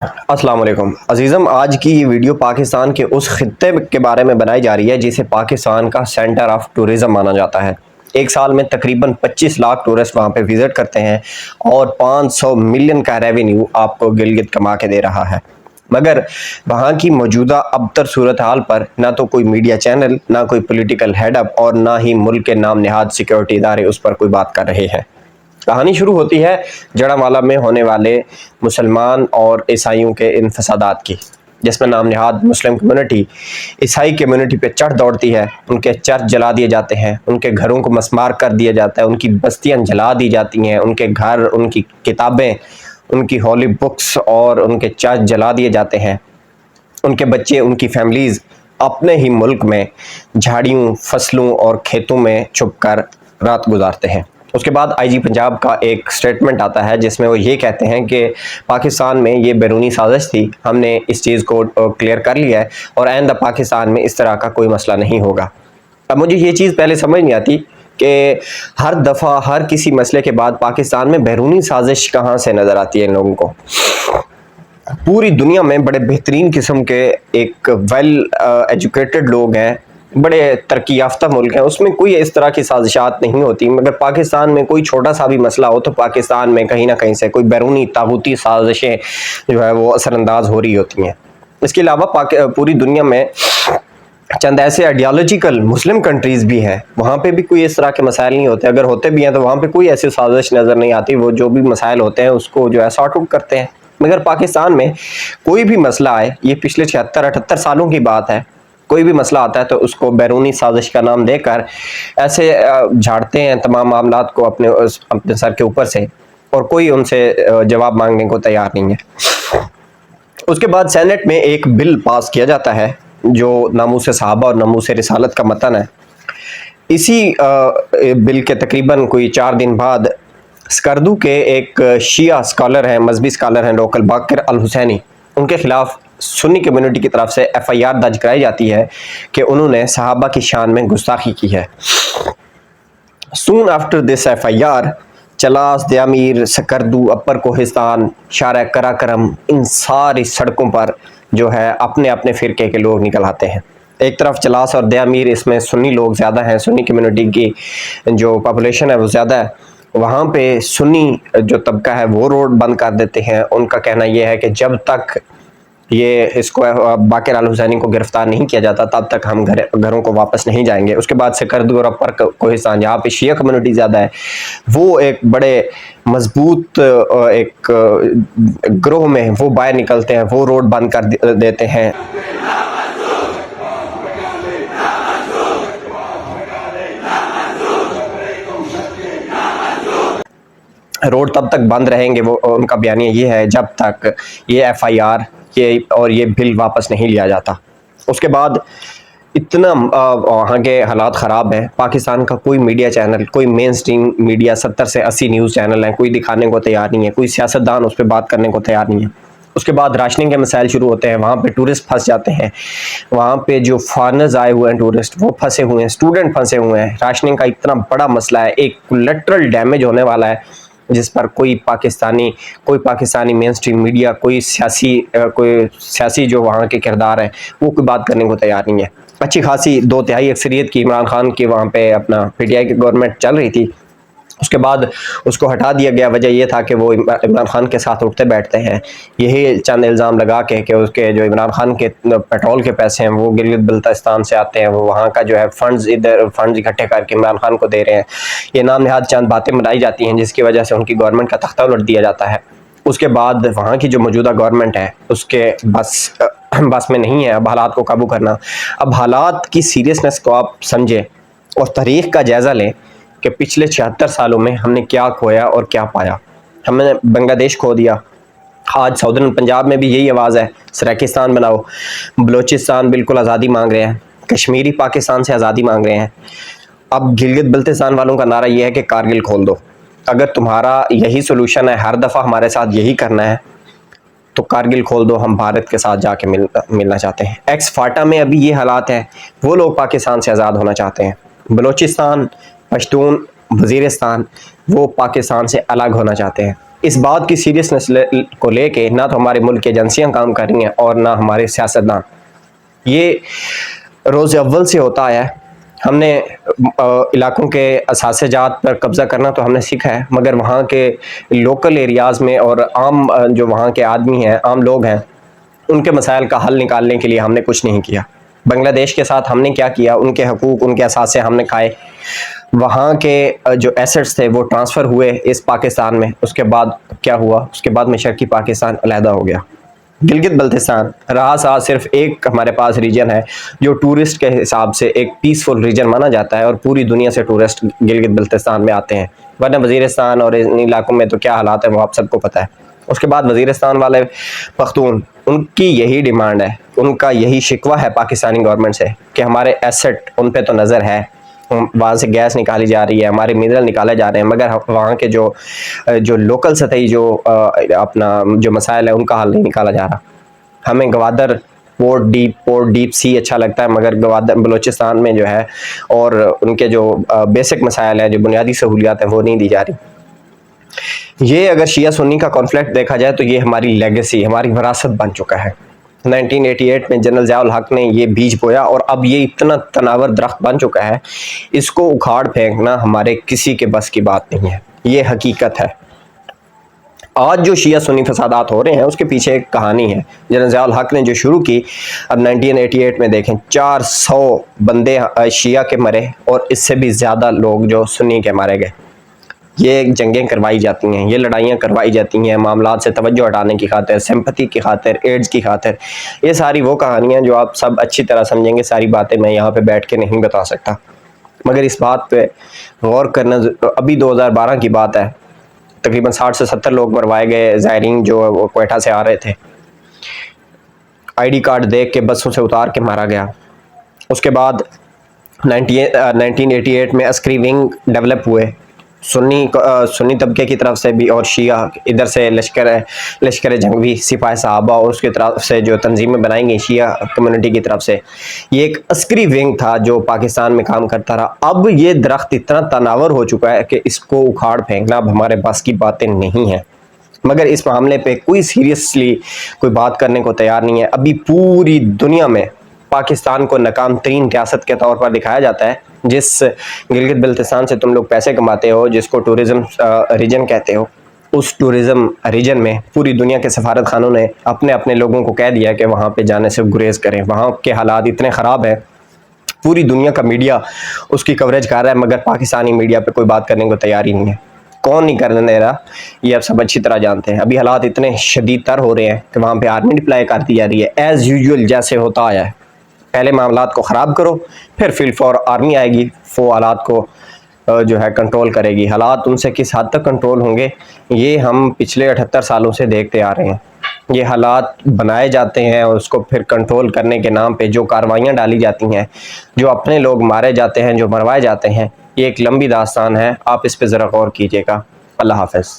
السلام علیکم عزیزم، آج کی یہ ویڈیو پاکستان کے اس خطے کے بارے میں بنائی جا رہی ہے جسے پاکستان کا سینٹر آف ٹورزم مانا جاتا ہے۔ ایک سال میں تقریباً 25 لاکھ ٹورسٹ وہاں پہ وزٹ کرتے ہیں اور 500 ملین کا ریونیو آپ کو گلگت کما کے دے رہا ہے، مگر وہاں کی موجودہ ابتر صورتحال پر نہ تو کوئی میڈیا چینل، نہ کوئی پولیٹیکل ہیڈ اپ اور نہ ہی ملک کے نام نہاد سیکیورٹی ادارے اس پر کوئی بات کر رہے ہیں۔ کہانی شروع ہوتی ہے جڑامالہ میں ہونے والے مسلمان اور عیسائیوں کے انفسادات کی، جس میں نام نہاد مسلم کمیونٹی عیسائی کمیونٹی پہ چڑھ دوڑتی ہے۔ ان کے چرچ جلا دیے جاتے ہیں، ان کے گھروں کو مسمار کر دیا جاتا ہے، ان کی بستیاں جلا دی جاتی ہیں، ان کے گھر، ان کی کتابیں، ان کی ہولی بکس اور ان کے چرچ جلا دیے جاتے ہیں۔ ان کے بچے، ان کی فیملیز اپنے ہی ملک میں جھاڑیوں، فصلوں اور کھیتوں میں چھپ کر رات گزارتے ہیں۔ اس کے بعد آئی جی پنجاب کا ایک سٹیٹمنٹ آتا ہے جس میں وہ یہ کہتے ہیں کہ پاکستان میں یہ بیرونی سازش تھی، ہم نے اس چیز کو کلیئر کر لیا ہے اور آئندہ پاکستان میں اس طرح کا کوئی مسئلہ نہیں ہوگا۔ اب مجھے یہ چیز پہلے سمجھ نہیں آتی کہ ہر دفعہ ہر کسی مسئلے کے بعد پاکستان میں بیرونی سازش کہاں سے نظر آتی ہے ان لوگوں کو۔ پوری دنیا میں بڑے بہترین قسم کے ایک ویل ایجوکیٹڈ لوگ ہیں، بڑے ترقی یافتہ ملک ہیں، اس میں کوئی اس طرح کی سازشات نہیں ہوتی، مگر پاکستان میں کوئی چھوٹا سا بھی مسئلہ ہو تو پاکستان میں کہیں نہ کہیں سے کوئی بیرونی طاغوتی سازشیں جو ہے وہ اثر انداز ہو رہی ہوتی ہیں۔ اس کے علاوہ پوری دنیا میں چند ایسے آئیڈیالوجیکل مسلم کنٹریز بھی ہیں، وہاں پہ بھی کوئی اس طرح کے مسائل نہیں ہوتے، اگر ہوتے بھی ہیں تو وہاں پہ کوئی ایسی سازش نظر نہیں آتی، وہ جو بھی مسائل ہوتے ہیں اس کو جو ہے سارٹ آؤٹ کرتے ہیں۔ مگر پاکستان میں کوئی بھی مسئلہ آئے، یہ پچھلے 76-78 سالوں کی بات ہے، کوئی بھی مسئلہ آتا ہے تو اس کو بیرونی سازش کا نام دے کر ایسے جھاڑتے ہیں تمام معاملات کو اپنے سر کے اوپر سے، اور کوئی ان سے جواب مانگنے کو تیار نہیں ہے۔ اس کے بعد سینٹ میں ایک بل پاس کیا جاتا ہے جو ناموس صحابہ اور ناموس رسالت کا متن ہے۔ اسی بل کے تقریباً کوئی 4 دن بعد سکردو کے ایک شیعہ اسکالر ہیں، مذہبی اسکالر ہیں لوکل، باقر الحسینی، ان کے خلاف سنی کمیونٹی کی طرف سے ایف آئی آر درج کرائی جاتی ہے کہ انہوں نے صحابہ کی شان میں گستاخی کی ہے۔ Soon after this F I R, Chilas, Diamer, Skardu, Upper Kohistan, شارع کراکرم، ان ساری سڑکوں پر جو ہے اپنے اپنے فرقے کے لوگ نکل آتے ہیں۔ ایک طرف چلاس اور دیامیر، اس میں سنی لوگ زیادہ ہیں، سنی کمیونٹی کی جو پاپولیشن ہے وہ زیادہ ہے، وہاں پہ سنی جو طبقہ ہے وہ روڈ بند کر دیتے ہیں۔ ان کا کہنا یہ ہے کہ جب تک یہ اس کو باقر الحسینی کو گرفتار نہیں کیا جاتا تب تک ہم گھروں کو واپس نہیں جائیں گے۔ اس کے بعد سکردو اور اپر کوہستان جہاں پہ شیعہ کمیونٹی زیادہ ہے، وہ ایک بڑے مضبوط ایک گروہ میں وہ باہر نکلتے ہیں، وہ روڈ بند کر دیتے ہیں۔ روڈ تب تک بند رہیں گے، وہ ان کا بیانیہ یہ ہے جب تک یہ ایف آئی آر اور یہ بل واپس نہیں لیا جاتا۔ اس کے بعد اتنا وہاں کے حالات خراب ہیں، پاکستان کا کوئی میڈیا چینل، کوئی مین سٹریم میڈیا، 70 سے 80 نیوز چینل ہیں، کوئی دکھانے کو تیار نہیں ہے، کوئی سیاستدان اس پہ بات کرنے کو تیار نہیں ہے۔ اس کے بعد راشننگ کے مسائل شروع ہوتے ہیں، وہاں پہ ٹورسٹ پھنس جاتے ہیں، وہاں پہ جو فارنرز آئے ہوئے ہیں ٹورسٹ وہ پھنسے ہوئے ہیں، اسٹوڈنٹ پھنسے ہوئے ہیں۔ راشننگ کا اتنا بڑا مسئلہ ہے، ایک کولیٹرل ڈیمیج ہونے والا ہے جس پر کوئی پاکستانی مین سٹریم میڈیا، کوئی سیاسی جو وہاں کے کردار ہیں وہ کوئی بات کرنے کو تیار نہیں ہے۔ اچھی خاصی 2/3 اکثریت کی عمران خان کی وہاں پہ اپنا پی ٹی آئی کی گورنمنٹ چل رہی تھی، اس کے بعد اس کو ہٹا دیا گیا۔ وجہ یہ تھا کہ وہ عمران خان کے ساتھ اٹھتے بیٹھتے ہیں، یہی چند الزام لگا کے کہ اس کے جو عمران خان کے پیٹرول کے پیسے ہیں وہ گلگت بلتستان سے آتے ہیں، وہ وہاں کا جو ہے فنڈز اکٹھے کر کے عمران خان کو دے رہے ہیں۔ یہ نام نہاد چند باتیں بنائی جاتی ہیں جس کی وجہ سے ان کی گورنمنٹ کا تختہ الٹ دیا جاتا ہے۔ اس کے بعد وہاں کی جو موجودہ گورنمنٹ ہے اس کے بس میں نہیں ہے اب حالات کو قابو کرنا۔ اب حالات کی سیریسنس کو آپ سمجھیں اور تاریخ کا جائزہ لیں کہ پچھلے 76 سالوں میں ہم نے کیا کھویا اور کیا پایا۔ ہم نے بنگلہ دیش کھو دیا، آج ساؤدرن پنجاب میں بھی یہی آواز ہے، سریکستان بناؤ، بلوچستان بالکل آزادی مانگ رہے ہیں، کشمیری پاکستان سے آزادی مانگ رہے ہیں۔ اب گلگت بلتستان والوں کا نعرہ یہ ہے کہ کارگل کھول دو۔ اگر تمہارا یہی سولوشن ہے، ہر دفعہ ہمارے ساتھ یہی کرنا ہے، تو کارگل کھول دو، ہم بھارت کے ساتھ جا کے ملنا چاہتے ہیں۔ ایکس فاٹا میں ابھی یہ حالات ہیں، وہ لوگ پاکستان سے آزاد ہونا چاہتے ہیں۔ بلوچستان، پشتون، وزیرستان وہ پاکستان سے الگ ہونا چاہتے ہیں۔ اس بات کی سیریسنس کو لے کے نہ تو ہمارے ملک کی ایجنسیاں کام کر رہی ہیں اور نہ ہمارے سیاستدان. یہ روز اول سے ہوتا ہے. ہم نے علاقوں کے اثاثے جات پر قبضہ کرنا تو ہم نے سیکھا ہے، مگر وہاں کے لوکل ایریاز میں اور عام جو وہاں کے آدمی ہیں، عام لوگ ہیں، ان کے مسائل کا حل نکالنے کے لیے ہم نے کچھ نہیں کیا. بنگلہ دیش کے ساتھ ہم نے کیا کیا؟ ان کے حقوق، ان کے اثاثے ہم نے کھائے. وہاں کے جو ایسٹس تھے وہ ٹرانسفر ہوئے اس پاکستان میں. اس کے بعد کیا ہوا؟ اس کے بعد مشرقی پاکستان علیحدہ ہو گیا. گلگت بلتستان رہا سا صرف ایک ہمارے پاس ریجن ہے جو ٹورسٹ کے حساب سے ایک پیسفل ریجن مانا جاتا ہے، اور پوری دنیا سے ٹورسٹ گلگت بلتستان میں آتے ہیں. ورنہ وزیرستان اور ان علاقوں میں تو کیا حالات ہیں وہ آپ سب کو پتہ ہے. اس کے بعد وزیرستان والے پختون، ان کی یہی ڈیمانڈ ہے، ان کا یہی شکوہ ہے پاکستانی گورنمنٹ سے کہ ہمارے ایسٹ ان پہ تو نظر ہے، وہاں سے گیس نکالی جا رہی ہے، ہمارے منرل نکالے جا رہے ہیں، مگر وہاں کے جو لوکل سطحی جو اپنا جو مسائل ہے ان کا حل نہیں نکالا جا رہا. ہمیں گوادر پورٹ ڈیپ سی اچھا لگتا ہے، مگر گوادر بلوچستان میں جو ہے اور ان کے جو بیسک مسائل ہیں، جو بنیادی سہولیات ہیں، وہ نہیں دی جا رہی. یہ اگر شیعہ سنی کا کانفلکٹ دیکھا جائے تو یہ ہماری لیگیسی، ہماری وراثت بن چکا ہے. 1988 میں جنرل ضیاء الحق نے یہ بیج بویا اور اب یہ اتنا تناور درخت بن چکا ہے، اس کو اکھاڑ پھینکنا ہمارے کسی کے بس کی بات نہیں ہے. یہ حقیقت ہے. آج جو شیعہ سنی فسادات ہو رہے ہیں اس کے پیچھے ایک کہانی ہے جنرل ضیاء الحق نے جو شروع کی. اب 1988 میں دیکھیں 400 بندے شیعہ کے مرے اور اس سے بھی زیادہ لوگ جو سنی کے مارے گئے. یہ جنگیں کروائی جاتی ہیں، یہ لڑائیاں کروائی جاتی ہیں معاملات سے توجہ ہٹانے کی خاطر، سمپتھی کی خاطر، ایڈز کی خاطر. یہ ساری وہ کہانیاں جو آپ سب اچھی طرح سمجھیں گے. ساری باتیں میں یہاں پہ بیٹھ کے نہیں بتا سکتا، مگر اس بات پہ غور کرنا. ابھی 2012 کی بات ہے، تقریباً 60 سے 70 لوگ مروائے گئے زائرین جو وہ کوئٹہ سے آ رہے تھے. آئی ڈی کارڈ دیکھ کے بسوں سے اتار کے مارا گیا. اس کے بعد 1988 میں عسکری ونگ ڈیولپ ہوئے، سنی طبقے کی طرف سے بھی اور شیعہ، ادھر سے لشکر جنگی سپاہ صحابہ اور اس کی طرف سے جو تنظیمیں بنائیں گئی شیعہ کمیونٹی کی طرف سے. یہ ایک عسکری ونگ تھا جو پاکستان میں کام کرتا رہا. اب یہ درخت اتنا تناور ہو چکا ہے کہ اس کو اکھاڑ پھینکنا اب ہمارے پاس کی باتیں نہیں ہیں، مگر اس معاملے پہ کوئی سیریسلی کوئی بات کرنے کو تیار نہیں ہے. ابھی پوری دنیا میں پاکستان کو ناکام ترین ریاست کے طور پر دکھایا جاتا ہے. جس گلگت بلتستان سے تم لوگ پیسے کماتے ہو، جس کو ٹورزم ریجن کہتے ہو، اس ٹورزم ریجن میں پوری دنیا کے سفارت خانوں نے اپنے لوگوں کو کہہ دیا کہ وہاں پہ جانے سے گریز کریں. وہاں کے حالات اتنے خراب ہیں، پوری دنیا کا میڈیا اس کی کوریج کر رہا ہے، مگر پاکستانی میڈیا پہ کوئی بات کرنے کو تیار ہی نہیں ہے. کون نہیں کرنے دے رہا، یہ آپ سب اچھی طرح جانتے ہیں. ابھی حالات اتنے شدید تر ہو رہے ہیں کہ وہاں پہ آرمی ڈپلائی کر دی جا رہی ہے ایز یوزول جیسے ہوتا آیا ہے. پہلے معاملات کو خراب کرو، پھر فل فور آرمی آئے گی، وہ حالات کو جو ہے کنٹرول کرے گی. حالات ان سے کس حد تک کنٹرول ہوں گے یہ ہم پچھلے 78 سالوں سے دیکھتے آ رہے ہیں. یہ حالات بنائے جاتے ہیں اور اس کو پھر کنٹرول کرنے کے نام پہ جو کارروائیاں ڈالی جاتی ہیں، جو اپنے لوگ مارے جاتے ہیں، جو مروائے جاتے ہیں، یہ ایک لمبی داستان ہے. آپ اس پہ ذرا غور کیجیے گا. اللہ حافظ.